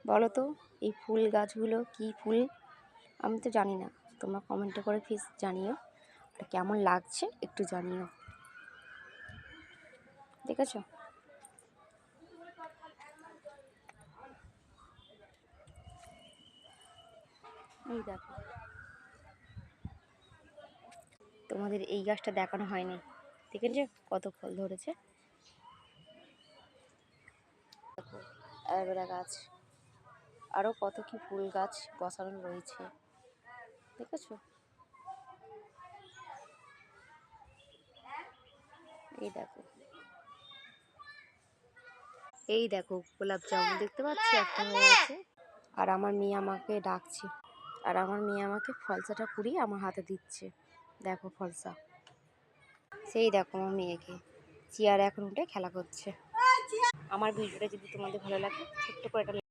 বলো তো এই ফুল গাছগুলো কি ফুল? আমি তো জানি না, তোমরা কমেন্টে করে প্লিজ জানিও, আর কেমন লাগছে একটু জানিও। দেখেছ? এই দেখো, তোমাদের এই গাছটা দেখানো হয়নি, দেখেছো কত ফল ধরেছে? দেখো, অ্যালোভেরা গাছ, আরও কত কি ফুল গাছ বসানো রয়েছে, দেখেছো? এই দেখো, এই দেখো গোলাপ জামুন দেখতে পাচ্ছি একটা হয়ে আছে। আর আমার মেয়ে আমাকে ডাকছে, আর আমার মেয়ে আমাকে ফলসাটা কুড়িয়ে আমার হাতে দিচ্ছে। দেখো ফলসা, সেই দেখো আমার মেয়েকে চেয়ারে এখন উঠে খেলা করছে। আমার ভিডিওটা যদি তোমাদের ভালো লাগে ছোট্ট করে একটা